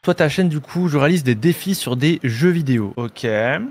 Toi, ta chaîne, du coup, je réalise des défis sur des jeux vidéo. Ok.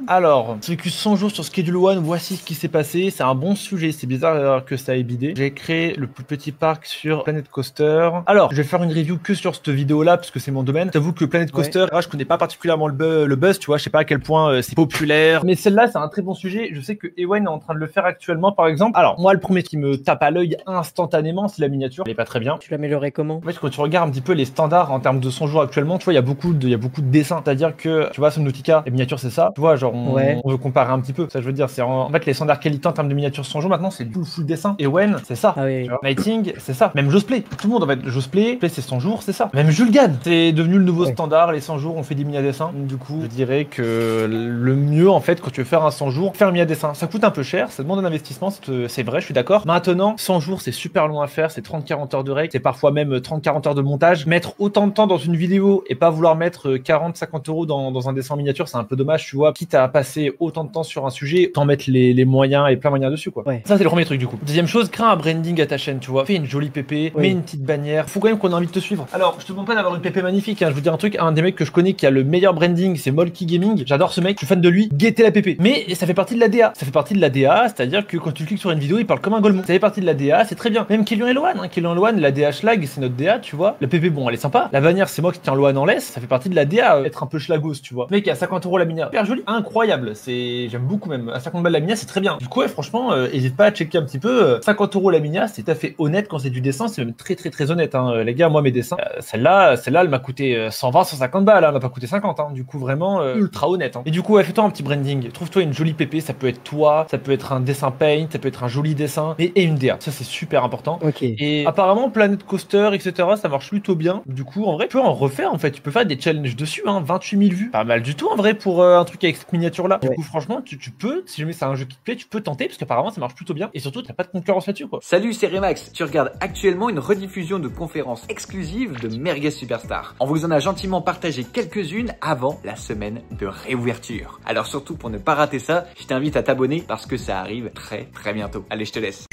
Alors, j'ai vécu 100 jours sur Schedule One, voici ce qui s'est passé. C'est un bon sujet, c'est bizarre que ça ait bidé. J'ai créé le plus petit parc sur Planet Coaster. Alors, je vais faire une review que sur cette vidéo-là, parce que c'est mon domaine. J'avoue que Planet Coaster, je connais pas particulièrement le buzz, tu vois, je sais pas à quel point c'est populaire. Mais celle-là, c'est un très bon sujet. Je sais que Ewen est en train de le faire actuellement, par exemple. Alors, moi, le premier qui me tape à l'œil instantanément, c'est la miniature. Elle est pas très bien. Tu l'améliorerais comment? En fait, quand tu regardes un petit peu les standards en termes de son jour actuellement, tu vois, il y a beaucoup de dessins. C'est-à-dire que, tu vois, Subnautica, les miniatures, c'est ça. Tu vois, genre, on veut comparer un petit peu. Ça, je veux dire, c'est en fait, les standards qualité en termes de miniatures son jour maintenant, c'est full dessin. Et Wen, c'est ça. Ah oui. Tu vois. Nighting, c'est ça. Même Josplay. Tout le monde, en fait, Josplay, c'est 100 jours, c'est ça. Même Julgan, c'est devenu le nouveau standard. Les 100 jours, on fait des mini-dessins. Du coup, je dirais que le mieux, en fait, quand tu veux faire un 100 jours, faire un mini-dessin. Ça coûte un peu cher, ça demande un investissement, c'est vrai, je suis d'accord. Maintenant, 100 jours, c'est super long à faire, c'est 30-40 heures de règle, c'est parfois même 30-40 heures de montage. Mettre autant de temps dans une vidéo et pas vouloir mettre 40-50 euros dans un dessin en miniature, c'est un peu dommage, tu vois. Quitte à passer autant de temps sur un sujet, t'en mettre les moyens et plein moyens dessus, quoi. Ça, c'est le premier truc, du coup. Deuxième chose, crée un branding à ta chaîne, tu vois. Fais une jolie PP, mets une petite bannière. Faut quand même qu'on ait envie de te suivre. Alors, je te demande pas d'avoir une PP magnifique, hein. Je veux dire un truc, un des mecs que je connais qui a le meilleur branding, c'est Molky Gaming. J'adore ce mec, je suis fan de lui. Guettez la PP. Mais ça fait partie de la DA. Ça fait partie de la DA, c'est-à-dire que quand tu cliques sur une vidéo, il parle comme un golemon. Ça fait partie de la DA, c'est très bien. Même Killian et Loan, Killian et Loan, la DA schlag, c'est notre DA, tu vois. La PP, bon, elle est sympa. La bannière, c'est moi qui tiens Loan en laisse. Ça fait partie de la DA, être un peu schlagos, tu vois. Mec, à 50 euros la mina, super joli, incroyable. J'aime beaucoup même. À 50 balles la mina, c'est très bien. Du coup, ouais, franchement, hésite pas à checker un petit peu. 50 euros la mina, c'est tout à fait honnête quand c'est du dessin. C'est même très honnête, hein. Les gars, moi, mes dessins, celle-là, elle m'a coûté 120, 150 balles, hein. Elle m'a pas coûté 50, hein. Du coup, vraiment, ultra honnête, hein. Et du coup, ouais, fais-toi un petit branding. Trouve-toi une jolie PP. Ça peut être toi, ça peut être un dessin paint, ça peut être un joli dessin et une DA. Ça, c'est super important. Et apparemment, Planet Coaster, etc., ça marche plutôt bien. Du coup, en vrai, tu peux en refaire, en fait. Tu peux faire des challenges dessus, hein. 28 000 vues. Pas mal du tout, en vrai, pour un truc avec cette miniature-là. Du coup, franchement, tu peux, si jamais c'est un jeu qui te plaît, tu peux tenter, parce qu'apparemment, ça marche plutôt bien. Et surtout, t'as pas de concurrence là-dessus, quoi. Salut, c'est Remax. Tu regardes actuellement une rediffusion de conférences exclusives de Merguez Superstar. On vous en a gentiment partagé quelques-unes avant la semaine de réouverture. Alors surtout, pour ne pas rater ça, je t'invite à t'abonner parce que ça arrive très bientôt. Allez, je te laisse.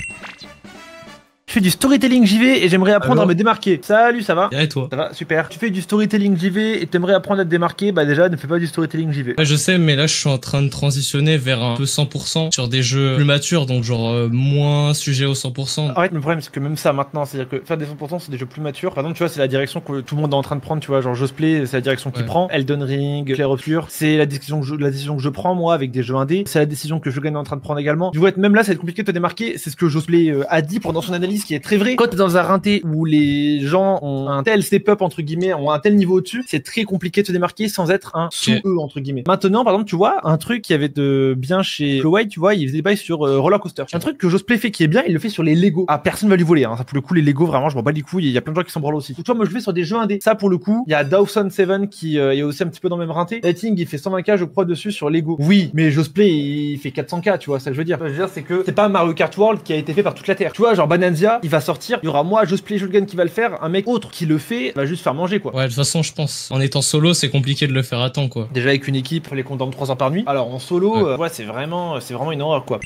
Je fais du storytelling JV et j'aimerais apprendre à me démarquer. Salut, ça va? Et toi? Ça va, super. Tu fais du storytelling JV et t'aimerais apprendre à te démarquer, bah déjà, ne fais pas du storytelling JV. Ouais, je sais, mais là, je suis en train de transitionner vers un peu 100% sur des jeux plus matures, donc genre moins sujet au 100%. En fait, le problème, c'est que même ça maintenant, c'est-à-dire que faire des 100%, c'est des jeux plus matures. Par exemple, tu vois, c'est la direction que tout le monde est en train de prendre, tu vois, genre Josplay, c'est la direction qu'il prend. Elden Ring, Clair Obscur, c'est la décision que je prends, moi, avec des jeux indés. C'est la décision que Shogun est en train de prendre également. Du coup, même là, ça va être compliqué de te démarquer. C'est ce que Josplay a dit pendant son analyse, qui est très vrai. Quand t'es dans un rinté où les gens ont un tel step-up, entre guillemets, ont un tel niveau au-dessus, c'est très compliqué de te démarquer sans être un sous-eux, entre guillemets. Maintenant, par exemple, tu vois, un truc qui avait de bien chez Flowway, tu vois, il faisait des bails sur Roller Coaster. Un truc que Josplay fait qui est bien, il le fait sur les Lego. Ah, personne va lui voler, hein. Ça, pour le coup, les Lego, vraiment, je m'en bats les couilles. Il y a plein de gens qui s'en branlent aussi. Tu vois, moi, je vais sur des jeux indés. Ça, pour le coup, il y a Dawson 7 qui est aussi un petit peu dans le même rinté. Lighting, il fait 120K, je crois, dessus sur Lego. Oui, mais Josplay, il fait 400K, tu vois, ça que je veux dire. Ce que je veux dire, c'est que c'est pas Mario Kart World qui a été fait par toute la Terre. Tu vois, genre Bananzia, il va sortir, il y aura moi, Josplay Shotgun qui va le faire, un mec autre qui le fait va juste faire manger, quoi. Ouais, de toute façon, je pense, en étant solo, c'est compliqué de le faire à temps, quoi. Déjà avec une équipe, les condamne 3 heures par nuit. Alors en solo, ouais, c'est vraiment une horreur, quoi.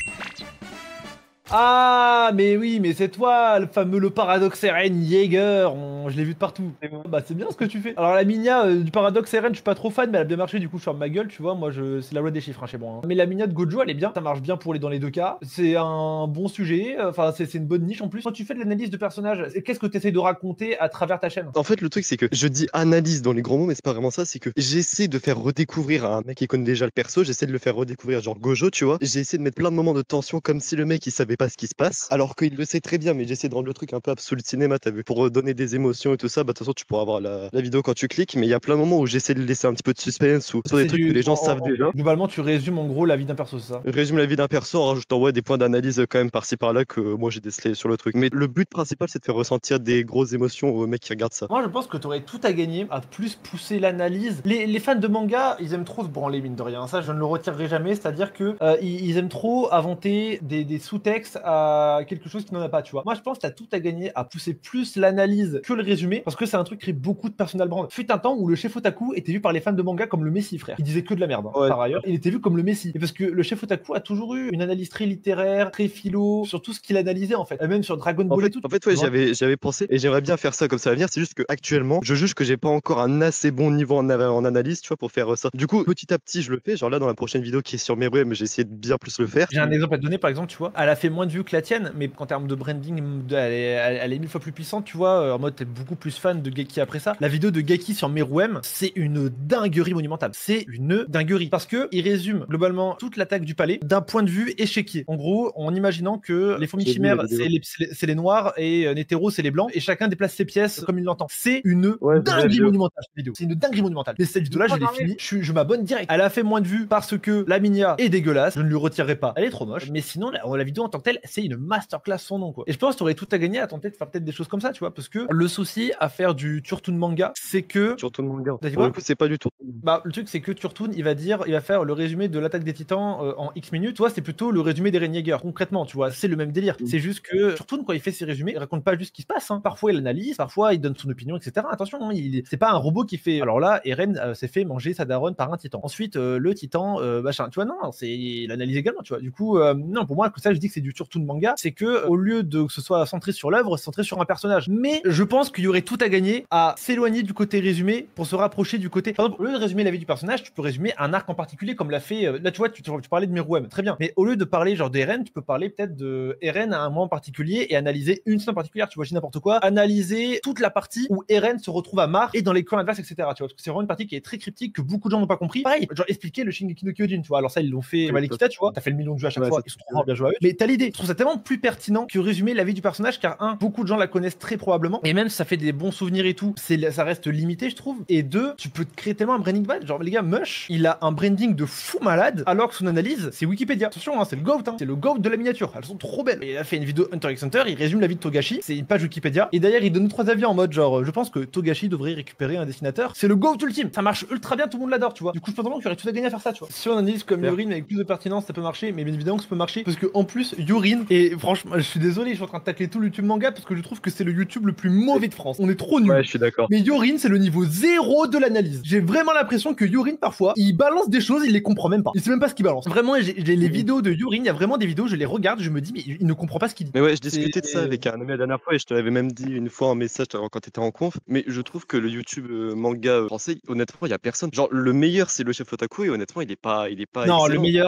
Ah, mais oui, mais c'est toi, le paradoxe RN Jaeger, je l'ai vu de partout. Bah, c'est bien ce que tu fais. Alors, la minia du paradoxe RN, je suis pas trop fan, mais elle a bien marché, du coup, je ferme ma gueule, tu vois. Moi, c'est la loi des chiffres, hein, chez moi. Hein. Mais la minia de Gojo, elle est bien, ça marche bien dans les deux cas. C'est un bon sujet, enfin, c'est une bonne niche en plus. Quand tu fais de l'analyse de personnages, qu'est-ce que tu essaies de raconter à travers ta chaîne? En fait, le truc, c'est que je dis analyse dans les grands mots, mais c'est pas vraiment ça. C'est que j'essaie de faire redécouvrir à un mec qui connaît déjà le perso, j'essaie de le faire redécouvrir, genre Gojo, tu vois. J'ai essayé de mettre plein de moments de tension comme si le mec il savait pas ce qui se passe. Alors qu'il le sait très bien, mais j'essaie de rendre le truc un peu absolu cinéma, t'as vu, pour donner des émotions et tout ça. Bah, de toute façon, tu pourras avoir la vidéo quand tu cliques, mais il y a plein de moments où j'essaie de laisser un petit peu de suspense ou sur des trucs que les gens savent déjà. Globalement, tu résumes en gros la vie d'un perso, c'est ça? Je résume la vie d'un perso en rajoutant ouais, des points d'analyse quand même par-ci par-là que moi j'ai décelé sur le truc. Mais le but principal, c'est de faire ressentir des grosses émotions aux mecs qui regardent ça. Moi, je pense que tu aurais tout à gagner à plus pousser l'analyse. Les fans de manga, ils aiment trop se branler, mine de rien. Ça, je ne le retirerai jamais. C'est-à-dire que ils aiment trop inventer des sous-textes complexe à quelque chose qui n'en a pas, tu vois. Moi, je pense que t'as tout à gagner à pousser plus l'analyse que le résumé, parce que c'est un truc qui crée beaucoup de personal brand. Fut un temps où le chef otaku était vu par les fans de manga comme le Messi, frère. Il disait que de la merde, hein. Ouais. Par ailleurs. Il était vu comme le Messi. Et parce que le chef otaku a toujours eu une analyse très littéraire, très philo, sur tout ce qu'il analysait, en fait. Et même sur Dragon Ball et tout. En fait, ouais, j'avais pensé et j'aimerais bien faire ça comme ça à venir. C'est juste que actuellement, je juge que j'ai pas encore un assez bon niveau en analyse, tu vois, pour faire ça. Du coup, petit à petit, je le fais. Genre là, dans la prochaine vidéo qui est sur Meruem, mais j'ai essayé de bien plus le faire. J'ai un exemple à te donner, par exemple, tu vois, elle a fait moins de vues que la tienne, mais en termes de branding, elle est 1000 fois plus puissante, tu vois, en mode t'es beaucoup plus fan de Geki après ça. La vidéo de Geki sur Meruem, c'est une dinguerie monumentale. C'est une dinguerie. Parce que il résume globalement toute l'attaque du palais d'un point de vue échiquier. En gros, en imaginant que les fourmis J'ai vu chimères, la vidéo. c'est les noirs et Netero, c'est les blancs, et chacun déplace ses pièces comme il l'entend. C'est une Ouais, j'ai vu la dinguerie vidéo. monumentale, cette vidéo. C'est une dinguerie monumentale. Mais cette vidéo-là, je l'ai finie, je m'abonne direct. Elle a fait moins de vues parce que la Minia est dégueulasse, je ne lui retirerai pas. Elle est trop moche. Mais sinon, la vidéo en tant que telle, c'est une masterclass son nom, quoi. Et je pense que t'aurais tout à gagner à tenter de faire peut-être des choses comme ça, tu vois, parce que le souci à faire du Turtoon manga, c'est que Surtout le manga. T'as dit Pour quoi le coup, c'est pas du tout. bah, le truc, c'est que Turtoon, il va faire le résumé de l'attaque des titans en X minutes. Toi, c'est plutôt le résumé d'Eren Yeager. Concrètement, tu vois, c'est le même délire. C'est juste que Turtoon, quand il fait ses résumés, il raconte pas juste ce qui se passe, hein. Parfois, il analyse, parfois, il donne son opinion, etc. Attention, hein, c'est pas un robot qui fait. Alors là, Eren s'est fait manger sa daronne par un titan. Ensuite, le titan, machin. Tu vois, non, c'est l'analyse également, tu vois. Du coup, non, pour moi, que ça, je dis que c'est du Turtoon manga. C'est que, au lieu de que ce soit centré sur l'œuvre, c'est centré sur un personnage. Mais je pense qu'il y aurait tout à gagner à s'éloigner du côté résumé pour se rapprocher du côté. Par exemple, au lieu de résumer la vie du personnage, tu peux résumer un arc en particulier, comme l'a fait. Là, tu vois, tu parlais de Meruem, très bien. Mais au lieu de parler genre d'Eren, tu peux parler peut-être de Eren à un moment particulier et analyser une scène particulière. Tu vois, je dis n'importe quoi. Analyser toute la partie où Eren se retrouve à Mar et dans les camps adverses, etc. Tu vois, parce que c'est vraiment une partie qui est très cryptique que beaucoup de gens n'ont pas compris. Pareil, genre expliquer le Shingeki no Kyojin, tu vois. Alors ça, ils l'ont fait. Oui, Malekita, tu vois. T'as fait le million de vues à chaque Ouais, fois. c'est Ils sont trop bien joués à eux. Mais t'as l'idée. Je trouve ça tellement plus pertinent que résumer la vie du personnage, car beaucoup de gens la connaissent très probablement. Et même si ça fait des bons souvenirs et tout, ça reste limité, je trouve. Et deux, tu peux te créer tellement un branding bad. Genre, les gars, Mush, il a un branding de fou malade, alors que son analyse, c'est Wikipédia. Attention, hein, c'est le GOAT, hein. C'est le GOAT de la miniature. Elles sont trop belles. Et il a fait une vidéo Hunter x Hunter, il résume la vie de Togashi. C'est une page Wikipédia. Et d'ailleurs, il donne 3 avis en mode genre, je pense que Togashi devrait récupérer un dessinateur. C'est le GOAT ultime. Ça marche ultra bien, tout le monde l'adore, tu vois. Du coup, je pense vraiment qu'il y aurait tout à gagner à faire ça, tu vois. Si on analyse comme Yorin avec plus de pertinence, ça peut marcher. Mais bien évidemment que ça peut marcher. Parce que en plus, Yorin, et franchement, je suis désolé, je suis en train de tacler tout le YouTube manga parce que je trouve que c'est le YouTube le plus mauvais de France. On est trop nuls. Ouais, je suis d'accord. Mais Yorin, c'est le niveau 0 de l'analyse. J'ai vraiment l'impression que Yorin, parfois, il balance des choses, il les comprend même pas. Il sait même pas ce qu'il balance. Vraiment, j'ai les vidéos de Yorin, il y a vraiment des vidéos, je les regarde, je me dis, mais il ne comprend pas ce qu'il dit. Mais ouais, je discutais de ça avec un ami la dernière fois et je te l'avais même dit une fois en message quand t'étais en conf. Mais je trouve que le YouTube manga français, honnêtement, il y a personne. Genre, le meilleur, c'est le chef Otaku et honnêtement, il est pas Non, excellent.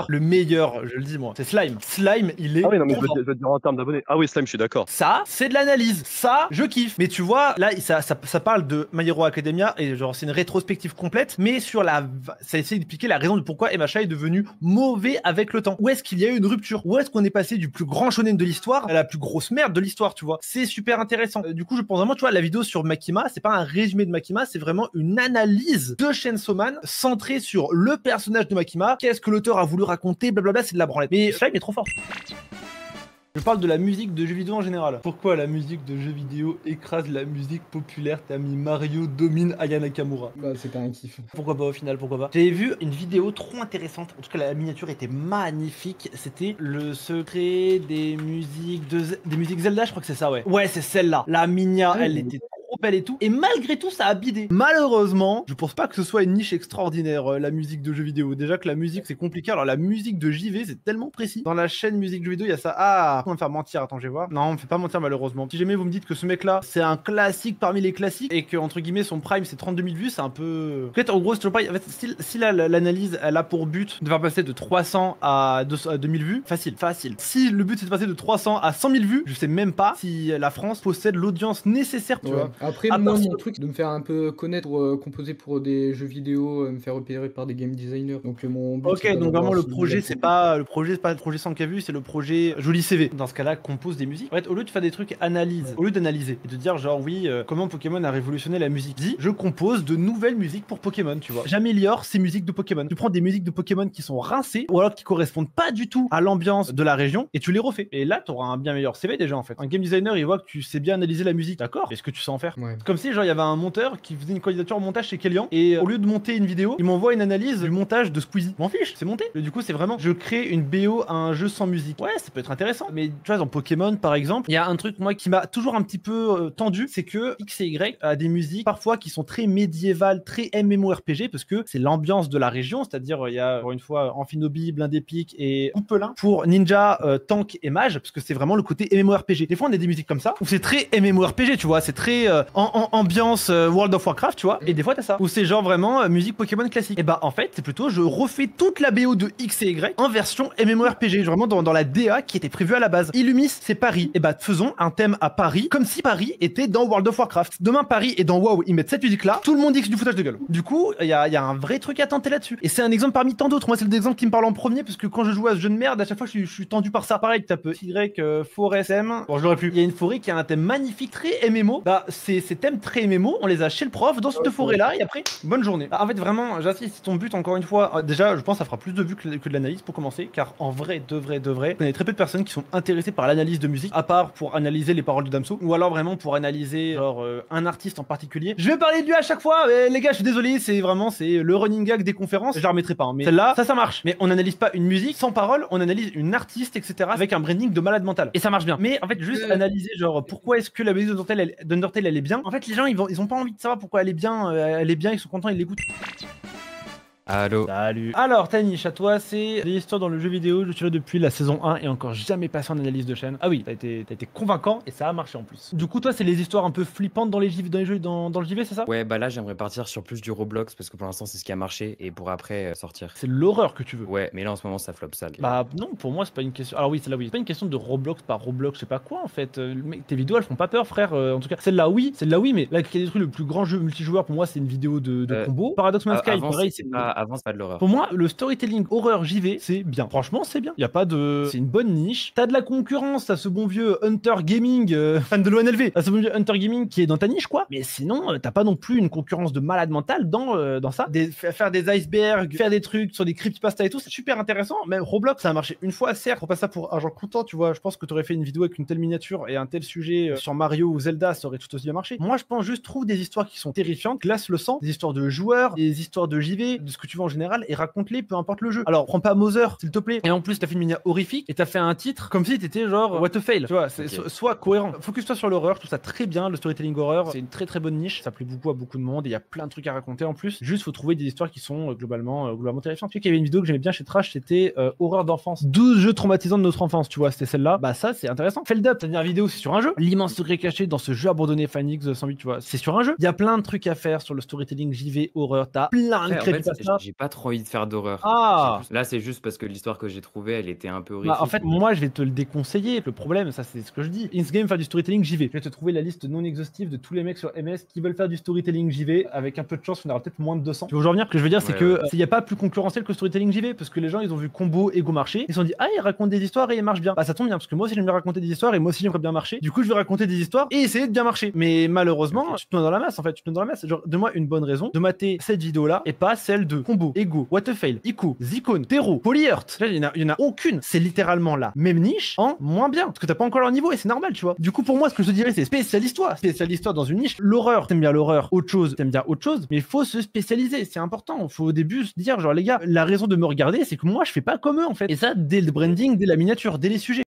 le meilleur, je le dis moi, c'est Slime. Slime, il est. Ah oui, non, mais trop je fort. veux dire en termes d'abonnés. Ah oui, Slime, je suis d'accord. Ça, c'est de l'analyse. Ça, je kiffe. Mais tu vois, là, ça parle de My Hero Academia et genre, c'est une rétrospective complète, mais sur ça essaie d'expliquer la raison de pourquoi MHA est devenu mauvais avec le temps. Où est-ce qu'il y a eu une rupture? Où est-ce qu'on est passé du plus grand shonen de l'histoire à la plus grosse merde de l'histoire, tu vois? C'est super intéressant. Du coup, je pense vraiment, tu vois, la vidéo sur Makima, c'est pas un résumé de Makima, c'est vraiment une analyse de Chainsaw Man centrée sur le personnage de Makima. Qu'est-ce que l'auteur a voulu raconter, blablabla, c'est de la branlette. Mais Slime est trop fort. Je parle de la musique de jeux vidéo en général. Pourquoi la musique de jeux vidéo écrase la musique populaire? T'as mis Mario domine Aya Nakamura. Bah, c'était un kiff. Pourquoi pas au final, pourquoi pas? J'avais vu une vidéo trop intéressante. En tout cas, la miniature était magnifique. C'était le secret des musiques des musiques Zelda, je crois que c'est ça, ouais. Ouais, c'est celle-là. La Minia, elle était trop belle et tout. Et malgré tout, ça a bidé. Malheureusement, je pense pas que ce soit une niche extraordinaire, la musique de jeux vidéo. Déjà que la musique, c'est compliqué. Alors, la musique de JV, c'est tellement précis. Dans la chaîne musique jeux vidéo, il y a ça. Ah, on va me faire mentir. Attends, je vais voir. Non, on me fait pas mentir, malheureusement. Si jamais vous me dites que ce mec-là, c'est un classique parmi les classiques et que, entre guillemets, son prime, c'est 32 000 vues, c'est un peu. Peut-être, en gros, c'est toujours pareil. En fait, si l'analyse, elle a pour but de faire passer de 300 à 2000 vues, facile. Si le but, c'est de passer de 300 à 100 000 vues, je sais même pas si la France possède l'audience nécessaire, tu vois. Après, À moi, part si- mon truc, de me faire un peu connaître, composer pour des jeux vidéo, me faire repérer par des game designers. Donc, mon but, Ok, c'est pas donc d'avoir vraiment le 6 000 projet, abonnés. c'est pas le projet 100K vues, c'est le projet joli CV. Dans ce cas-là, compose des musiques. En fait, au lieu de faire des trucs analyse, au lieu d'analyser et de dire genre oui, comment Pokémon a révolutionné la musique, dis je compose de nouvelles musiques pour Pokémon, tu vois. J'améliore ces musiques de Pokémon. Tu prends des musiques de Pokémon qui sont rincées ou alors qui correspondent pas du tout à l'ambiance de la région et tu les refais. Et là, t'auras un bien meilleur CV déjà en fait. Un game designer, il voit que tu sais bien analyser la musique, d'accord. Mais ce que tu sais en faire faire. Ouais. Comme si genre il y avait un monteur qui faisait une candidature au montage chez Kellyanne et au lieu de monter une vidéo, il m'envoie une analyse du montage de Squeezie. M'en fiche, c'est monté. Et du coup, c'est vraiment je crée une BO à un jeu sans musique. Ouais, ça peut être intéressant. Mais tu vois, dans Pokémon par exemple, il y a un truc moi qui m'a toujours un petit peu tendu, c'est que X et Y a des musiques parfois qui sont très médiévales, très MMORPG parce que c'est l'ambiance de la région, c'est-à-dire il y a encore une fois Amphinobi, Blindé Pique et Poupelin pour Ninja, Tank et Mage parce que c'est vraiment le côté MMORPG. Des fois, on a des musiques comme ça où c'est très MMORPG, tu vois, c'est très ambiance World of Warcraft, tu vois, et des fois t'as ça où c'est genre vraiment musique Pokémon classique. Et bah en fait, c'est plutôt je refais toute la BO de X et Y en version MMORPG, vraiment dans la DA qui était prévue à la base. Illumis, c'est Paris. Et bah faisons un thème à Paris comme si Paris était dans World of Warcraft. Demain Paris est dans WoW, ils mettent cette musique là, tout le monde dit que c'est du foutage de gueule. Du coup, il y a un vrai truc à tenter là-dessus. Et c'est un exemple parmi tant d'autres. Moi, c'est l'exemple qui me parle en premier parce que quand je joue à ce jeu de merde, à chaque fois je suis tendu par ça. Pareil, tu tapes Y forêt SM. Bon, je l'aurais plus. Il y a une forêt qui a un thème magnifique, très MMO. Bah, ces thèmes très MMO, on les a chez le prof dans cette forêt là et après, bonne journée. Bah, en fait, vraiment, j'insiste, si ton but, encore une fois, déjà, je pense que ça fera plus de vues que de l'analyse pour commencer, car en vrai, de vrai, je connais très peu de personnes qui sont intéressées par l'analyse de musique, à part pour analyser les paroles de Damso, ou alors vraiment pour analyser genre un artiste en particulier. Je vais parler de lui à chaque fois, mais les gars, je suis désolé, c'est le running gag des conférences. Je la remettrai pas, hein, mais celle-là, ça marche. Mais on analyse pas une musique sans parole, on analyse une artiste, etc. avec un branding de malade mental. Et ça marche bien. Mais en fait, juste analyser genre pourquoi est-ce que la musique d'Undertale elle est bien. En fait, les gens ils ont pas envie de savoir pourquoi elle est bien, ils sont contents, ils l'écoutent. Allô. Salut. Alors Tanish, à toi, c'est l'histoire dans le jeu vidéo. Je suis là depuis la saison 1 et encore jamais passé en analyse de chaîne. Ah oui, t'as été convaincant et ça a marché en plus. Du coup, toi, c'est les histoires un peu flippantes dans les jeux, dans le JV, c'est ça? Ouais, bah là, j'aimerais partir sur plus du Roblox parce que pour l'instant, c'est ce qui a marché et pour après sortir. C'est l'horreur que tu veux. Ouais, mais là, en ce moment, ça flop sale. Bah non, pour moi, c'est pas une question. Alors oui, celle-là, oui. C'est pas une question de Roblox par Roblox, je sais pas quoi en fait. Mec, tes vidéos, elles font pas peur, frère. En tout cas, celle-là, oui, mais là, qui a détruit le plus grand jeu multijoueur pour moi, c'est une vidéo de combo. Paradox Man's Sky, pareil, avant, c'est pas de l'horreur. Pour moi, le storytelling horreur JV, c'est bien. Franchement, c'est bien. Y a pas de. C'est une bonne niche. T'as de la concurrence, t'as ce bon vieux Hunter Gaming, fan de l'ONLV. T'as ce bon vieux Hunter Gaming qui est dans ta niche, quoi. Mais sinon, t'as pas non plus une concurrence de malade mental dans ça. Faire des icebergs, faire des trucs sur des creepypasta et tout, c'est super intéressant. Même Roblox, ça a marché une fois, certes. Faut pas ça pour argent comptant, tu vois. Je pense que t'aurais fait une vidéo avec une telle miniature et un tel sujet sur Mario ou Zelda, ça aurait tout aussi bien marché. Moi, je pense juste trouve des histoires qui sont terrifiantes, glace le sang, des histoires de joueurs, des histoires de JV, de ce que tu veux en général, et raconte-les, peu importe le jeu. Alors, prends pas Mother, s'il te plaît. Et en plus, t'as fait une mini horrifique et t'as fait un titre comme si t'étais genre what a fail. Tu vois, soit cohérent. Focus-toi sur l'horreur, je trouve ça très bien, le storytelling horreur. C'est une très très bonne niche. Ça plaît beaucoup à beaucoup de monde et il y a plein de trucs à raconter en plus. Juste, faut trouver des histoires qui sont globalement terrifiantes. Tu sais qu'il y avait une vidéo que j'aimais bien chez Trash, c'était horreur d'enfance. 12 jeux traumatisants de notre enfance, tu vois, c'était celle-là. Bah, ça, c'est intéressant. Feld Up, ta dernière vidéo, c'est sur un jeu. L'immense secret caché dans ce jeu abandonné Phoenix 108, tu vois, c'est sur un jeu. Il y a plein de trucs à faire sur le storytelling JV horreur. T'as plein de crédits. J'ai pas trop envie de faire d'horreur. Ah! Là, c'est juste parce que l'histoire que j'ai trouvée, elle était un peu horrifique. Bah, en fait, moi, je vais te le déconseiller. Le problème, ça, c'est ce que je dis. Insgame faire du storytelling JV. Je vais te trouver la liste non exhaustive de tous les mecs sur MS qui veulent faire du storytelling JV. Avec un peu de chance, on aura peut-être moins de 200. Tu veux revenir? Ce que je veux dire, c'est que s'il n'y a pas plus concurrentiel que le storytelling JV, parce que les gens, ils ont vu combo, ego marché. Ils se sont dit, ah, ils racontent des histoires et ils marchent bien. Bah, ça tombe bien, parce que moi aussi, j'aime bien raconter des histoires et moi aussi, j'aimerais bien marcher. Du coup, je vais raconter des histoires et essayer de bien marcher. Mais malheureusement, tu te mets dans la masse, en fait. Tu te mets dans la masse. Genre, donne-moi une bonne raison de mater cette vidéo-là et pas celle de combo, ego, what a fail, Ico, Zicone, Tero, Polyheart. Il y en a aucune. C'est littéralement la même niche en moins bien. Parce que t'as pas encore leur niveau et c'est normal, tu vois. Du coup, pour moi, ce que je te dirais, c'est spécialise-toi. Spécialise-toi dans une niche. L'horreur, t'aimes bien l'horreur. Autre chose, t'aimes bien autre chose. Mais il faut se spécialiser. C'est important. Faut au début se dire, genre, les gars, la raison de me regarder, c'est que moi, je fais pas comme eux, en fait. Et ça, dès le branding, dès la miniature, dès les sujets.